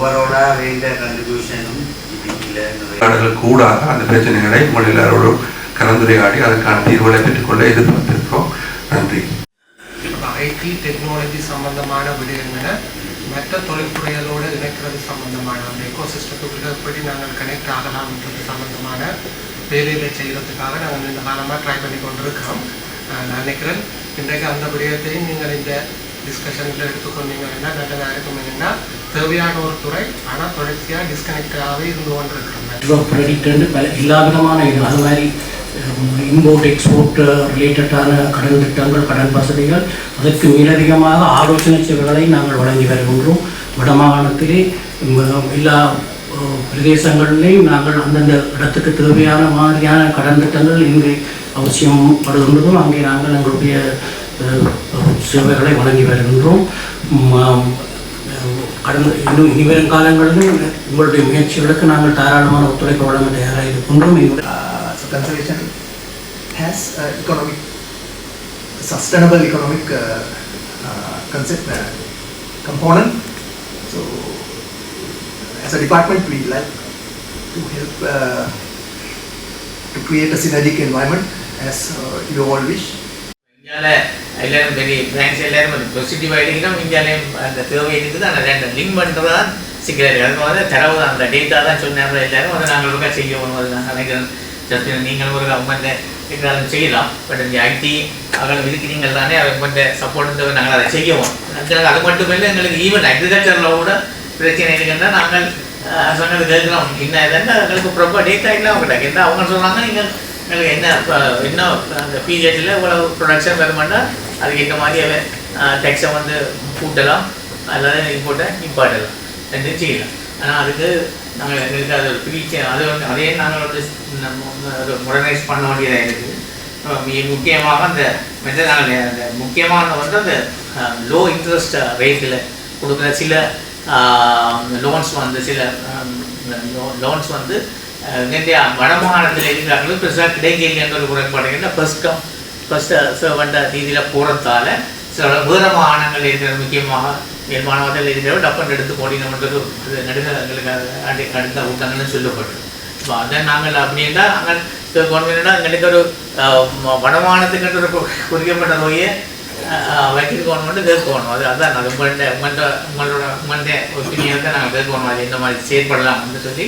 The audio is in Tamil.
ஓவராலாக வேண்ட கன்ட்ரிபியூஷனும் கூடாக அந்த பிரச்சனைகளை உங்கள் எல்லாரோடும் கலந்துரையாடி அதற்கான தீர்வுகளை பெற்றுக்கொள்ள எதிர்பார்த்திருக்கிறோம். நன்றி. ஐடி டெக்னாலஜி சம்பந்தமான விடயங்களை மற்ற தொழில்துறைகளோடு இணைக்கிறது சம்பந்தமான அந்த எக்கோசிஸ்டத்துக்குள்ள எப்படி நாங்கள் கனெக்ட் ஆகலாம்ன்றது சம்பந்தமான வேலைகளை செய்கிறதுக்காக நாங்கள் இந்த காலமாக ட்ரை பண்ணி கொண்டிருக்கிறோம். நான் நினைக்கிறேன் இன்றைக்கு அந்த விடயத்தையும் நீங்கள் இந்த டிஸ்கஷனில் எடுத்துக்கொண்டீங்கன்னா நல்லதாக இருக்கும். என்னென்னா தேவையான ஒரு துறை ஆனால் தொடர்ச்சியாக டிஸ்கனெக்டாகவே இருந்து கொண்டிருக்கிறோம். எல்லா விதமான இது அது மாதிரி இம்போர்ட் எக்ஸ்போர்ட் ரிலேட்டடான கடன் திட்டங்கள் கடன் வசதிகள் அதற்கு மேலதிகமாக ஆலோசனை சேவைகளை நாங்கள் வழங்கி வருகின்றோம். வடமாகாணத்திலே எல்லா பிரதேசங்களிலேயும் நாங்கள் அந்தந்த இடத்துக்கு தேவையான மாதிரியான கடன் திட்டங்கள் இங்கு அவசியம் படுகின்றதும் அங்கே நாங்கள் எங்களுடைய சேவைகளை வழங்கி வருகின்றோம். கடந்த இன்னும் இனிவரும் காலங்களிலும் உங்களுடைய முயற்சிகளுக்கு நாங்கள் தாராளமான ஒத்துழைப்பு வழங்க தயாராக இருக்கின்றோம். Conservation has sustainable economic concept component. So, as a department, we like to help to create a synergic environment as you all wish. எல்லாரும் பெரிய பிரான்ச் எல்லாரும் பாசிட்டிவ் ஆகிடுங்கன்னா இந்தியாவிலையும் அந்த தேவை இருக்குது. ஆனால் ரெண்டு லிங்க் பண்ணுறது தான் சிக்கல். அதுக்கு வந்து தரவு அந்த டேட்டா தான் சொன்னாங்க எல்லாரும் அதை நாங்கள் ஒருக்கா செய்யணும். அது நான் நினைக்கிறேன். நீங்கள் ஒரு அவங்க எங்களாலும் செய்யலாம். பட் இந்த ஐடி அவர்கள் இருக்கிறீங்கள் தானே அவங்க கொஞ்சம் சப்போர்ட் நாங்கள் அதை செய்யவும். அது மட்டும் இல்லை எங்களுக்கு ஈவன் அக்ரிகல்ச்சரில் கூட பிரச்சனை இருக்குன்னா நாங்கள் சொன்னது கேட்குறோம். என்ன இதுன்னா எங்களுக்கு ப்ராப்பர் டேட்டா இல்லை அவங்கள்ட்ட என்ன அவங்க சொல்கிறாங்க நீங்கள் எங்களுக்கு என்ன அந்த பீரியடில் இவ்வளோ ப்ரொடக்ஷன் வருமானா அதுக்கேற்ற மாதிரி டெக்ஸை வந்து கூட்டலாம் அல்லது இம்போர்ட்டை இம்பார்ட்டலாம் ரெண்டு செய்யலாம். ஆனால் அதுக்கு நாங்கள் எங்களுக்கு அது ஒரு அது வந்து அதே நாங்கள் வந்து மாடர்னைஸ் பண்ண வேண்டியதாக இருக்குது. மிக முக்கியமாக அந்த நாங்கள் அந்த முக்கியமான வந்து அந்த லோ இன்ட்ரெஸ்ட் ரேட்டில் கொடுக்குற சில லோன்ஸ் வந்து லோன்ஸ் வந்து நிறைய வடமாகாணத்தில் இருக்கிறாங்களும் பெருசாக கிடைக்கலைன்ற ஒரு குறைபாடுகள் ஃபஸ்ட்டு சர்வெண்ட் ரீதியில் போகிறதால சில வேறு மாகாணங்கள் இருக்கிற முக்கியமாக மாணவர்கள் இருக்கிற டப்பன் எடுத்து போடினோன்றது நடுகளுக்கு அடுத்த ஊட்டங்கள்னு சொல்லப்பட்டது. இப்போ அதை நாங்கள் அப்படின்னா நாங்கள் கவர்மெண்ட்டாக எங்களுக்கு ஒரு வடமானத்துக்குன்ற ஒரு குறிக்கப்பட்ட நோயை வைக்கிறோன்னு கேட்கணும். அதான் அது உங்கள்கிட்ட ஒப்பீனியன் தான் நாங்கள் கேட்கணும். அது இந்த மாதிரி செயற்படலாம்னு சொல்லி